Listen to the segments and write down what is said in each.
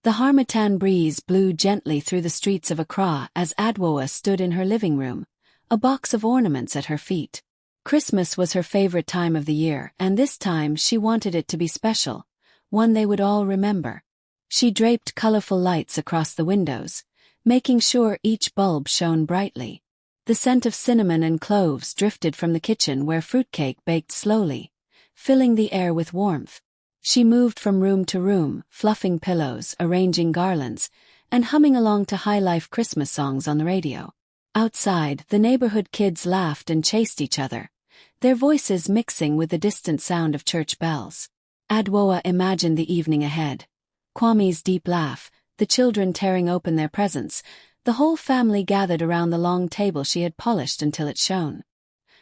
The harmattan breeze blew gently through the streets of Accra as Adwoa stood in her living room, a box of ornaments at her feet. Christmas was her favorite time of the year, and this time she wanted it to be special, one they would all remember. She draped colorful lights across the windows, making sure each bulb shone brightly. The scent of cinnamon and cloves drifted from the kitchen where fruitcake baked slowly, filling the air with warmth. She moved from room to room, fluffing pillows, arranging garlands, and humming along to high-life Christmas songs on the radio. Outside, the neighborhood kids laughed and chased each other, their voices mixing with the distant sound of church bells. Adwoa imagined the evening ahead. Kwame's deep laugh, the children tearing open their presents, the whole family gathered around the long table she had polished until it shone.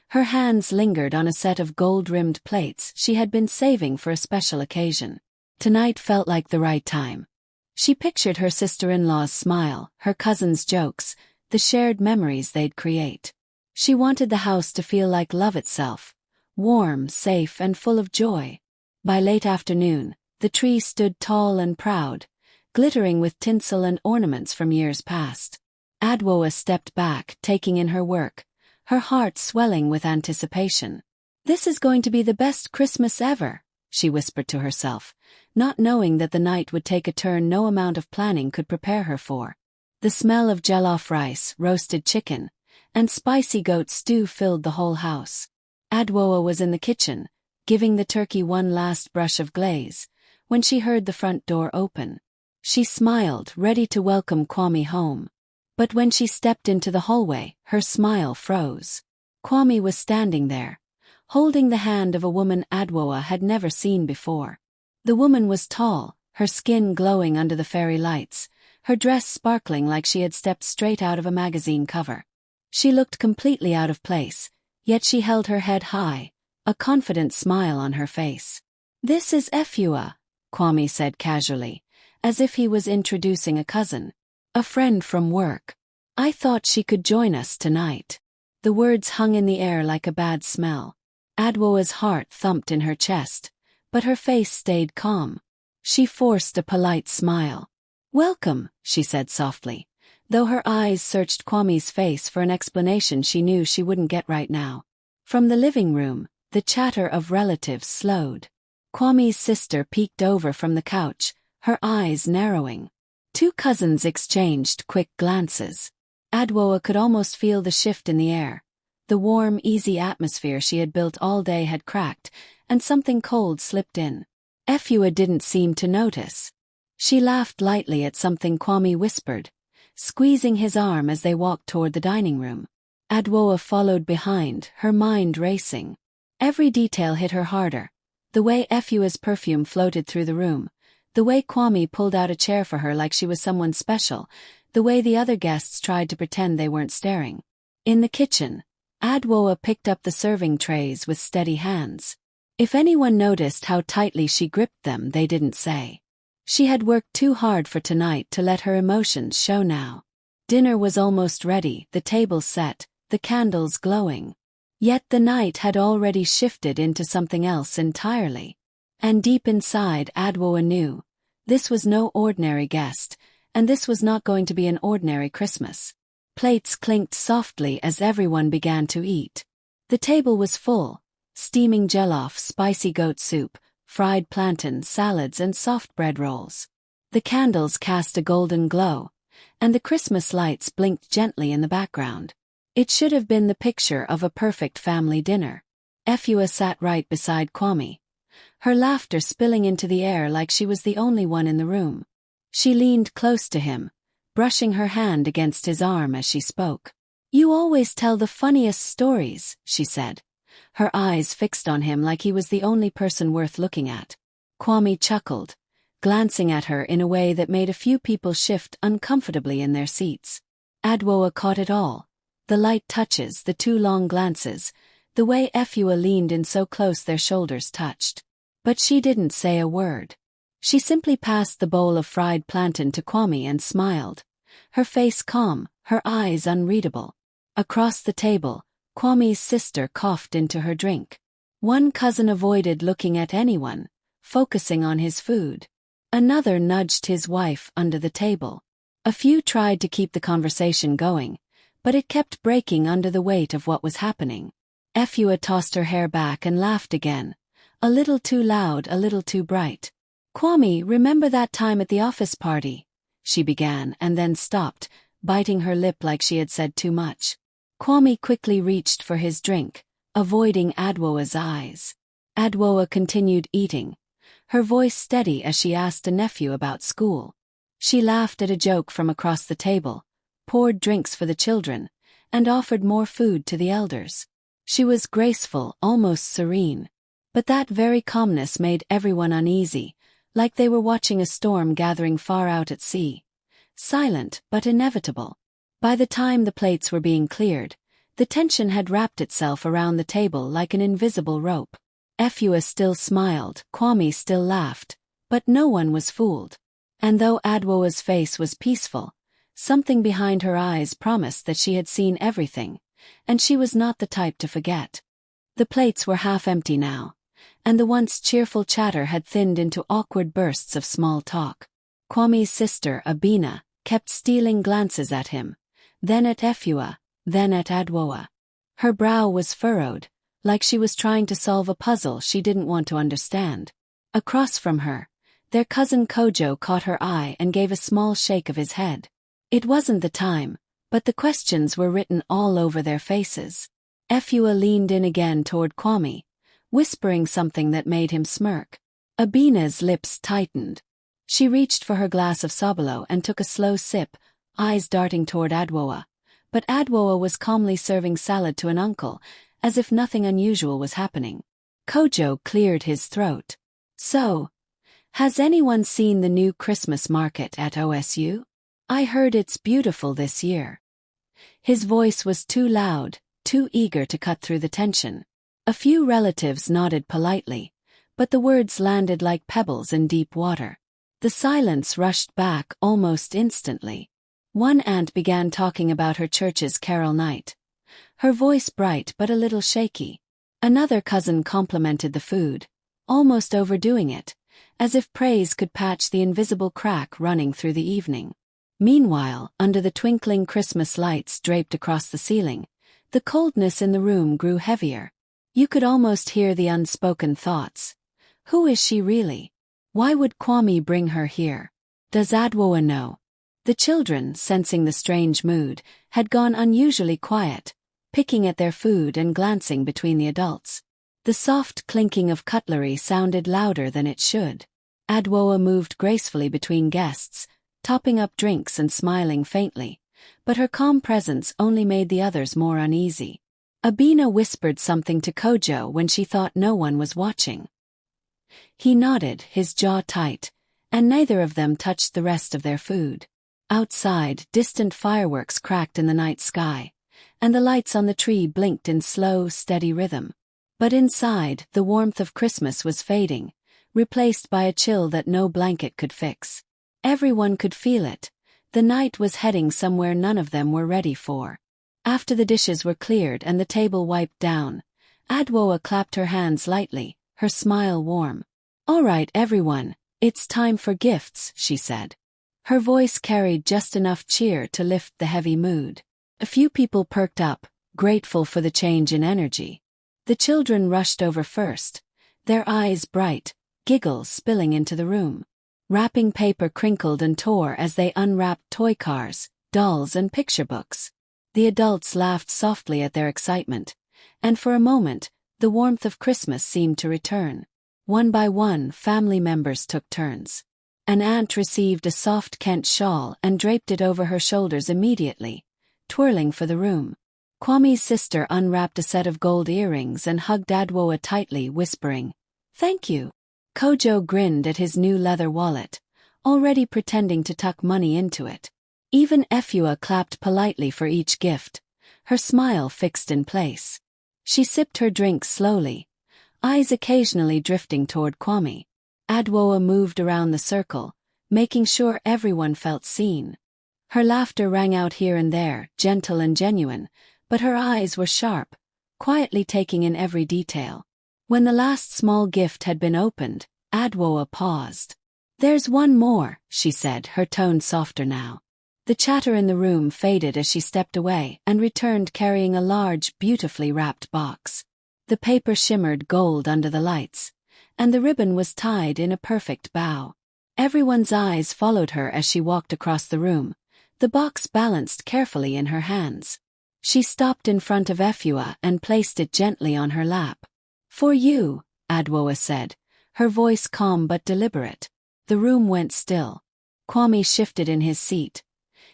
Her hands lingered on a set of gold-rimmed plates she had been saving for a special occasion. Tonight felt like the right time. She pictured her sister-in-law's smile, her cousins' jokes, the shared memories they'd create. She wanted the house to feel like love itself, warm, safe, and full of joy. By late afternoon, the tree stood tall and proud, glittering with tinsel and ornaments from years past. Adwoa stepped back, taking in her work, her heart swelling with anticipation. "This is going to be the best Christmas ever," she whispered to herself, not knowing that the night would take a turn no amount of planning could prepare her for. The smell of jollof rice, roasted chicken, and spicy goat stew filled the whole house. Adwoa was in the kitchen, giving the turkey one last brush of glaze, when she heard the front door open. She smiled, ready to welcome Kwame home. But when she stepped into the hallway, her smile froze. Kwame was standing there, holding the hand of a woman Adwoa had never seen before. The woman was tall, her skin glowing under the fairy lights, her dress sparkling like she had stepped straight out of a magazine cover. She looked completely out of place, yet she held her head high, a confident smile on her face. "This is Efua," Kwame said casually, as if he was introducing a cousin. "A friend from work. I thought she could join us tonight." The words hung in the air like a bad smell. Adwoa's heart thumped in her chest, but her face stayed calm. She forced a polite smile. "Welcome," she said softly, though her eyes searched Kwame's face for an explanation she knew she wouldn't get right now. From the living room, the chatter of relatives slowed. Kwame's sister peeked over from the couch, her eyes narrowing. Two cousins exchanged quick glances. Adwoa could almost feel the shift in the air. The warm, easy atmosphere she had built all day had cracked, and something cold slipped in. Efua didn't seem to notice. She laughed lightly at something Kwame whispered, squeezing his arm as they walked toward the dining room. Adwoa followed behind, her mind racing. Every detail hit her harder. The way Efua's perfume floated through the room, the way Kwame pulled out a chair for her like she was someone special, the way the other guests tried to pretend they weren't staring. In the kitchen, Adwoa picked up the serving trays with steady hands. If anyone noticed how tightly she gripped them, they didn't say. She had worked too hard for tonight to let her emotions show now. Dinner was almost ready, the table set, the candles glowing. Yet the night had already shifted into something else entirely. And deep inside, Adwoa knew, this was no ordinary guest, and this was not going to be an ordinary Christmas. Plates clinked softly as everyone began to eat. The table was full, steaming jollof, spicy goat soup, fried plantain, salads, and soft bread rolls. The candles cast a golden glow, and the Christmas lights blinked gently in the background. It should have been the picture of a perfect family dinner. Efua sat right beside Kwame, her laughter spilling into the air like she was the only one in the room. She leaned close to him, brushing her hand against his arm as she spoke. "You always tell the funniest stories," she said, her eyes fixed on him like he was the only person worth looking at. Kwame chuckled, glancing at her in a way that made a few people shift uncomfortably in their seats. Adwoa caught it all, the light touches, the two long glances, the way Efua leaned in so close their shoulders touched. But she didn't say a word. She simply passed the bowl of fried plantain to Kwame and smiled, her face calm, her eyes unreadable. Across the table, Kwame's sister coughed into her drink. One cousin avoided looking at anyone, focusing on his food. Another nudged his wife under the table. A few tried to keep the conversation going, but it kept breaking under the weight of what was happening. Efua tossed her hair back and laughed again. A little too loud, a little too bright. "Kwame, remember that time at the office party?" she began and then stopped, biting her lip like she had said too much. Kwame quickly reached for his drink, avoiding Adwoa's eyes. Adwoa continued eating, her voice steady as she asked a nephew about school. She laughed at a joke from across the table, poured drinks for the children, and offered more food to the elders. She was graceful, almost serene. But that very calmness made everyone uneasy, like they were watching a storm gathering far out at sea. Silent, but inevitable. By the time the plates were being cleared, the tension had wrapped itself around the table like an invisible rope. Efua still smiled, Kwame still laughed, but no one was fooled. And though Adwoa's face was peaceful, something behind her eyes promised that she had seen everything, and she was not the type to forget. The plates were half empty now, and the once cheerful chatter had thinned into awkward bursts of small talk. Kwame's sister, Abina, kept stealing glances at him, then at Efua, then at Adwoa. Her brow was furrowed, like she was trying to solve a puzzle she didn't want to understand. Across from her, their cousin Kojo caught her eye and gave a small shake of his head. It wasn't the time, but the questions were written all over their faces. Efua leaned in again toward Kwame, whispering something that made him smirk. Abina's lips tightened. She reached for her glass of sabalo and took a slow sip, eyes darting toward Adwoa. But Adwoa was calmly serving salad to an uncle, as if nothing unusual was happening. Kojo cleared his throat. "So, has anyone seen the new Christmas market at OSU? I heard it's beautiful this year." His voice was too loud, too eager to cut through the tension. A few relatives nodded politely, but the words landed like pebbles in deep water. The silence rushed back almost instantly. One aunt began talking about her church's carol night, her voice bright but a little shaky. Another cousin complimented the food, almost overdoing it, as if praise could patch the invisible crack running through the evening. Meanwhile, under the twinkling Christmas lights draped across the ceiling, the coldness in the room grew heavier. You could almost hear the unspoken thoughts. Who is she really? Why would Kwame bring her here? Does Adwoa know? The children, sensing the strange mood, had gone unusually quiet, picking at their food and glancing between the adults. The soft clinking of cutlery sounded louder than it should. Adwoa moved gracefully between guests, topping up drinks and smiling faintly, but her calm presence only made the others more uneasy. Abina whispered something to Kojo when she thought no one was watching. He nodded, his jaw tight, and neither of them touched the rest of their food. Outside, distant fireworks cracked in the night sky, and the lights on the tree blinked in slow, steady rhythm. But inside, the warmth of Christmas was fading, replaced by a chill that no blanket could fix. Everyone could feel it. The night was heading somewhere none of them were ready for. After the dishes were cleared and the table wiped down, Adwoa clapped her hands lightly, her smile warm. "All right, everyone, it's time for gifts," she said. Her voice carried just enough cheer to lift the heavy mood. A few people perked up, grateful for the change in energy. The children rushed over first, their eyes bright, giggles spilling into the room. Wrapping paper crinkled and tore as they unwrapped toy cars, dolls and picture books. The adults laughed softly at their excitement, and for a moment, the warmth of Christmas seemed to return. One by one, family members took turns. An aunt received a soft Kent shawl and draped it over her shoulders immediately, twirling for the room. Kwame's sister unwrapped a set of gold earrings and hugged Adwoa tightly, whispering, "Thank you." Kojo grinned at his new leather wallet, already pretending to tuck money into it. Even Efua clapped politely for each gift, her smile fixed in place. She sipped her drink slowly, eyes occasionally drifting toward Kwame. Adwoa moved around the circle, making sure everyone felt seen. Her laughter rang out here and there, gentle and genuine, but her eyes were sharp, quietly taking in every detail. When the last small gift had been opened, Adwoa paused. There's one more, she said, her tone softer now. The chatter in the room faded as she stepped away and returned carrying a large, beautifully wrapped box. The paper shimmered gold under the lights, and the ribbon was tied in a perfect bow. Everyone's eyes followed her as she walked across the room, the box balanced carefully in her hands. She stopped in front of Efua and placed it gently on her lap. For you, Adwoa said, her voice calm but deliberate. The room went still. Kwame shifted in his seat,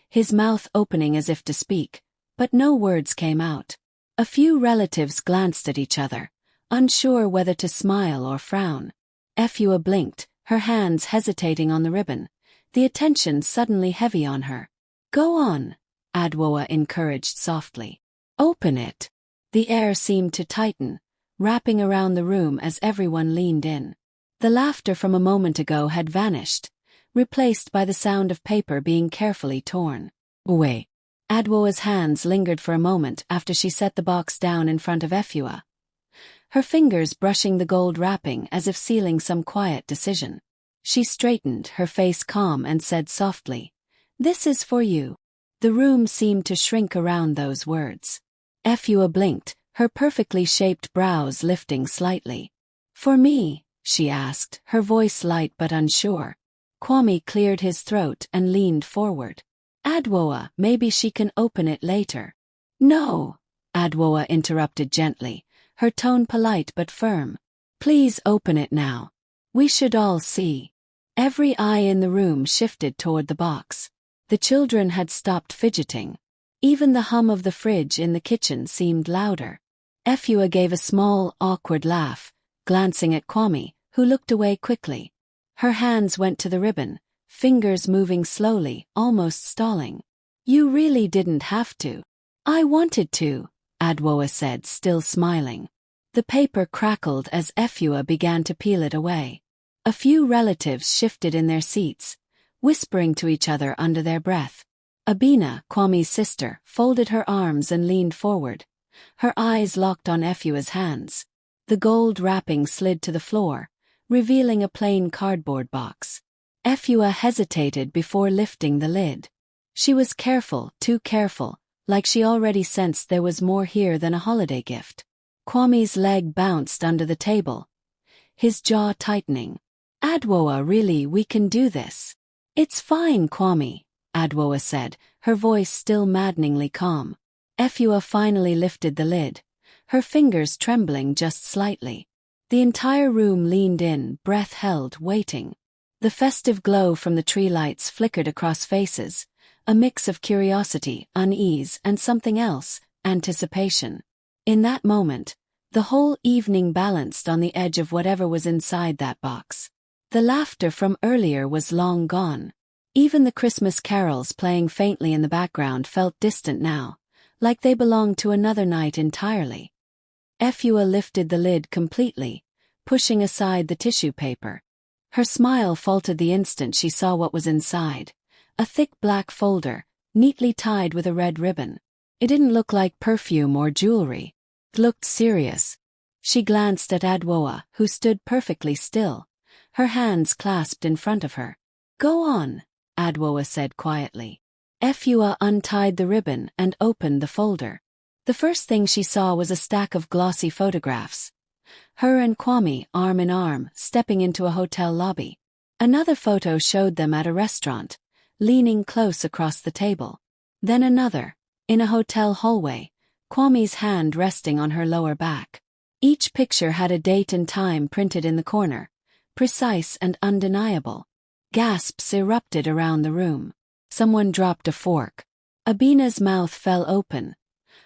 his mouth opening as if to speak, but no words came out. A few relatives glanced at each other, unsure whether to smile or frown. Efua blinked, her hands hesitating on the ribbon, the attention suddenly heavy on her. Go on, Adwoa encouraged softly. Open it. The air seemed to tighten, wrapping around the room as everyone leaned in. The laughter from a moment ago had vanished, replaced by the sound of paper being carefully torn. Wait. Adwoa's hands lingered for a moment after she set the box down in front of Efua, her fingers brushing the gold wrapping as if sealing some quiet decision. She straightened, her face calm, and said softly, "This is for you." The room seemed to shrink around those words. Efua blinked, her perfectly shaped brows lifting slightly. For me? She asked, her voice light but unsure. Kwame cleared his throat and leaned forward. Adwoa, maybe she can open it later. No, Adwoa interrupted gently, her tone polite but firm. Please open it now. We should all see. Every eye in the room shifted toward the box. The children had stopped fidgeting. Even the hum of the fridge in the kitchen seemed louder. Efua gave a small, awkward laugh, glancing at Kwame, who looked away quickly. Her hands went to the ribbon, fingers moving slowly, almost stalling. You really didn't have to. I wanted to, Adwoa said, still smiling. The paper crackled as Efua began to peel it away. A few relatives shifted in their seats, whispering to each other under their breath. Abina, Kwame's sister, folded her arms and leaned forward, her eyes locked on Efua's hands. The gold wrapping slid to the floor, revealing a plain cardboard box. Efua hesitated before lifting the lid. She was careful, too careful, like she already sensed there was more here than a holiday gift. Kwame's leg bounced under the table, his jaw tightening. Adwoa, really, we can do this. It's fine, Kwame, Adwoa said, her voice still maddeningly calm. Efua finally lifted the lid, her fingers trembling just slightly. The entire room leaned in, breath held, waiting. The festive glow from the tree lights flickered across faces, a mix of curiosity, unease, and something else, anticipation. In that moment, the whole evening balanced on the edge of whatever was inside that box. The laughter from earlier was long gone. Even the Christmas carols playing faintly in the background felt distant now, like they belonged to another night entirely. Efua lifted the lid completely, pushing aside the tissue paper. Her smile faltered the instant she saw what was inside, a thick black folder, neatly tied with a red ribbon. It didn't look like perfume or jewelry. It looked serious. She glanced at Adwoa, who stood perfectly still, her hands clasped in front of her. Go on, Adwoa said quietly. Efua untied the ribbon and opened the folder. The first thing she saw was a stack of glossy photographs. Her and Kwame, arm in arm, stepping into a hotel lobby. Another photo showed them at a restaurant, leaning close across the table. Then another, in a hotel hallway, Kwame's hand resting on her lower back. Each picture had a date and time printed in the corner, precise and undeniable. Gasps erupted around the room. Someone dropped a fork. Abina's mouth fell open,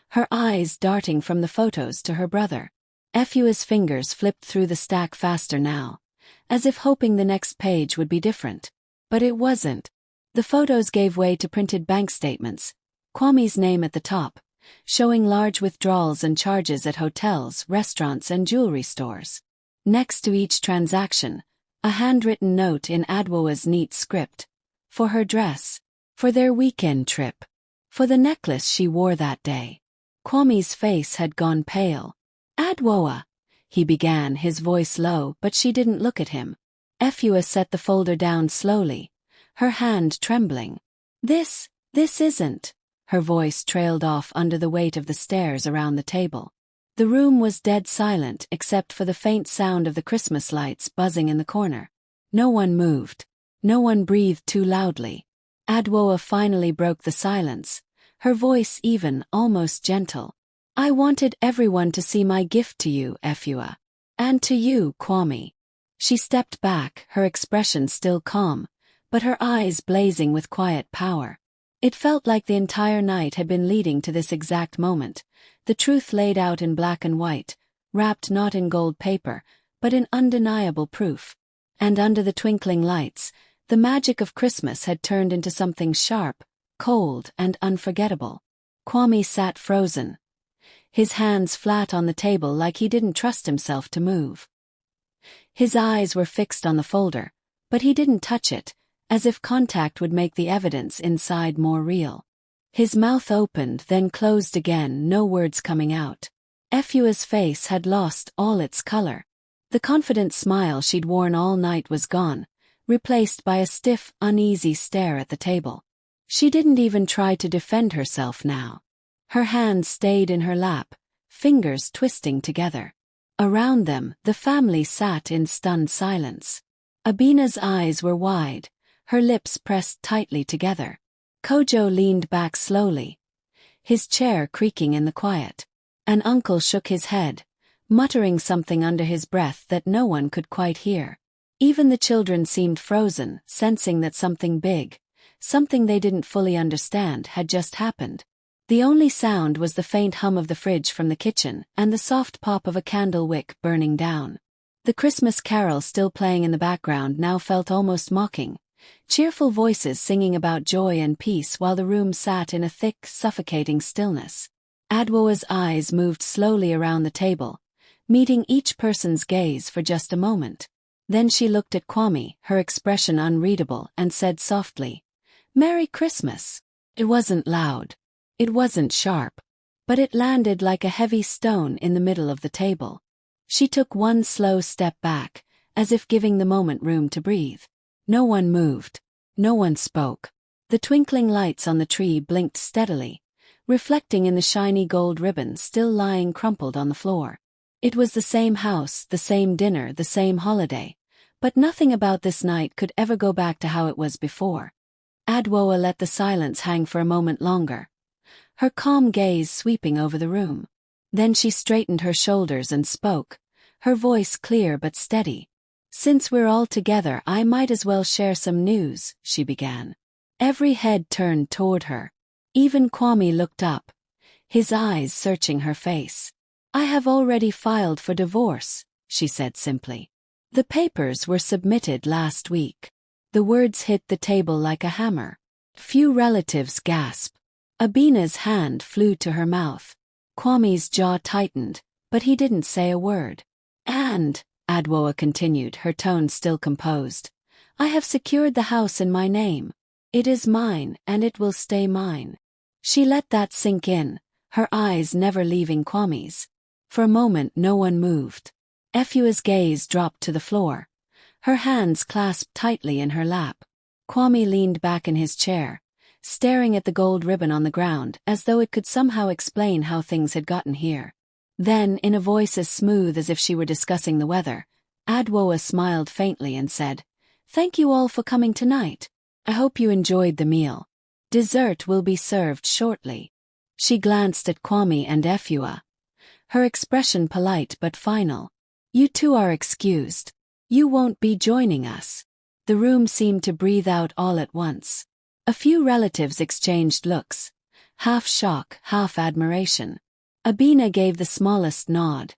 her eyes darting from the photos to her brother. Efua's fingers flipped through the stack faster now, as if hoping the next page would be different. But it wasn't. The photos gave way to printed bank statements, Kwame's name at the top, showing large withdrawals and charges at hotels, restaurants, and jewelry stores. Next to each transaction, a handwritten note in Adwoa's neat script. For her dress. For their weekend trip. For the necklace she wore that day. Kwame's face had gone pale. Adwoa, he began, his voice low, but she didn't look at him. Efua set the folder down slowly, her hand trembling. This isn't. Her voice trailed off under the weight of the stares around the table. The room was dead silent except for the faint sound of the Christmas lights buzzing in the corner. No one moved. No one breathed too loudly. Adwoa finally broke the silence, her voice even, almost gentle. I wanted everyone to see my gift to you, Efua. And to you, Kwame. She stepped back, her expression still calm, but her eyes blazing with quiet power. It felt like the entire night had been leading to this exact moment, the truth laid out in black and white, wrapped not in gold paper, but in undeniable proof. And under the twinkling lights, the magic of Christmas had turned into something sharp, cold, and unforgettable. Kwame sat frozen, his hands flat on the table like he didn't trust himself to move. His eyes were fixed on the folder, but he didn't touch it, as if contact would make the evidence inside more real. His mouth opened, then closed again, no words coming out. Efua's face had lost all its color. The confident smile she'd worn all night was gone, replaced by a stiff, uneasy stare at the table. She didn't even try to defend herself now. Her hands stayed in her lap, fingers twisting together. Around them, the family sat in stunned silence. Abina's eyes were wide, her lips pressed tightly together. Kojo leaned back slowly, his chair creaking in the quiet. An uncle shook his head, muttering something under his breath that no one could quite hear. Even the children seemed frozen, sensing that something big, something they didn't fully understand, had just happened. The only sound was the faint hum of the fridge from the kitchen and the soft pop of a candle wick burning down. The Christmas carol still playing in the background now felt almost mocking, cheerful voices singing about joy and peace while the room sat in a thick, suffocating stillness. Adwoa's eyes moved slowly around the table, meeting each person's gaze for just a moment. Then she looked at Kwame, her expression unreadable, and said softly, "Merry Christmas." It wasn't loud. It wasn't sharp, but it landed like a heavy stone in the middle of the table. She took one slow step back, as if giving the moment room to breathe. No one moved. No one spoke. The twinkling lights on the tree blinked steadily, reflecting in the shiny gold ribbon still lying crumpled on the floor. It was the same house, the same dinner, the same holiday, but nothing about this night could ever go back to how it was before. Adwoa let the silence hang for a moment longer, her calm gaze sweeping over the room. Then she straightened her shoulders and spoke, her voice clear but steady. "Since we're all together, I might as well share some news," she began. Every head turned toward her. Even Kwame looked up, his eyes searching her face. "I have already filed for divorce," she said simply. "The papers were submitted last week." The words hit the table like a hammer. Few relatives gasped. Abina's hand flew to her mouth. Kwame's jaw tightened, but he didn't say a word. "And," Adwoa continued, her tone still composed, "I have secured the house in my name. It is mine, and it will stay mine." She let that sink in, her eyes never leaving Kwame's. For a moment no one moved. Efua's gaze dropped to the floor, her hands clasped tightly in her lap. Kwame leaned back in his chair, staring at the gold ribbon on the ground as though it could somehow explain how things had gotten here. Then, in a voice as smooth as if she were discussing the weather, Adwoa smiled faintly and said, "Thank you all for coming tonight. I hope you enjoyed the meal. Dessert will be served shortly." She glanced at Kwame and Efua, her expression polite but final. "You two are excused. You won't be joining us." The room seemed to breathe out all at once. A few relatives exchanged looks, half shock, half admiration. Abina gave the smallest nod,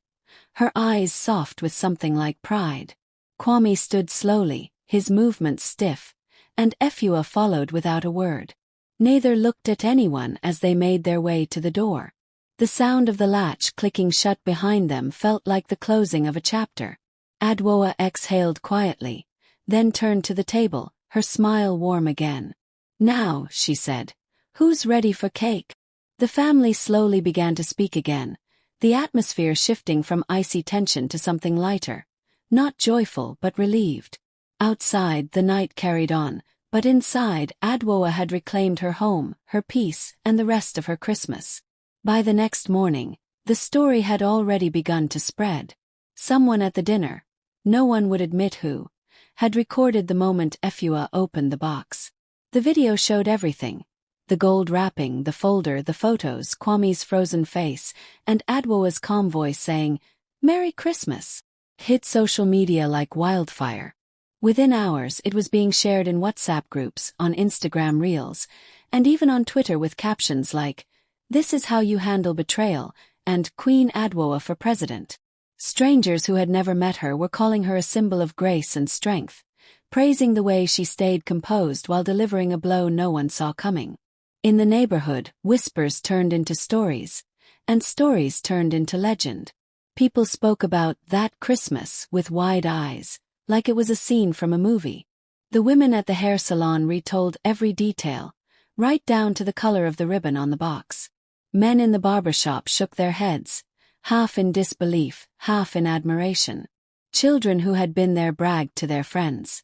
her eyes soft with something like pride. Kwame stood slowly, his movements stiff, and Efua followed without a word. Neither looked at anyone as they made their way to the door. The sound of the latch clicking shut behind them felt like the closing of a chapter. Adwoa exhaled quietly, then turned to the table, her smile warm again. "Now," she said, "who's ready for cake?" The family slowly began to speak again, the atmosphere shifting from icy tension to something lighter, not joyful but relieved. Outside, the night carried on, but inside, Adwoa had reclaimed her home, her peace, and the rest of her Christmas. By the next morning, the story had already begun to spread. Someone at the dinner, no one would admit who, had recorded the moment Efua opened the box. The video showed everything: the gold wrapping, the folder, the photos, Kwame's frozen face, and Adwoa's calm voice saying, "Merry Christmas," hit social media like wildfire. Within hours, it was being shared in WhatsApp groups, on Instagram Reels, and even on Twitter with captions like, "This is how you handle betrayal," and "Queen Adwoa for President." Strangers who had never met her were calling her a symbol of grace and strength, praising the way she stayed composed while delivering a blow no one saw coming. In the neighborhood, whispers turned into stories, and stories turned into legend. People spoke about "that Christmas" with wide eyes, like it was a scene from a movie. The women at the hair salon retold every detail, right down to the color of the ribbon on the box. Men in the barber shop shook their heads, half in disbelief, half in admiration. Children who had been there bragged to their friends,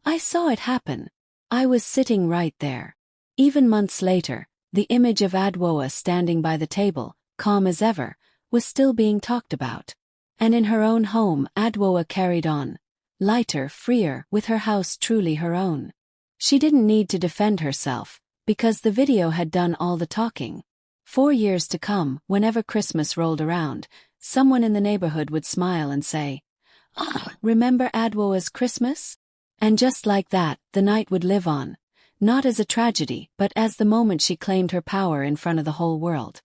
"I saw it happen. I was sitting right there." Even months later, the image of Adwoa standing by the table, calm as ever, was still being talked about. And in her own home, Adwoa carried on, lighter, freer, with her house truly her own. She didn't need to defend herself, because the video had done all the talking. 4 years to come, whenever Christmas rolled around, someone in the neighborhood would smile and say, "Ah, remember Adwoa's Christmas?" And just like that, the night would live on, not as a tragedy but as the moment she claimed her power in front of the whole world.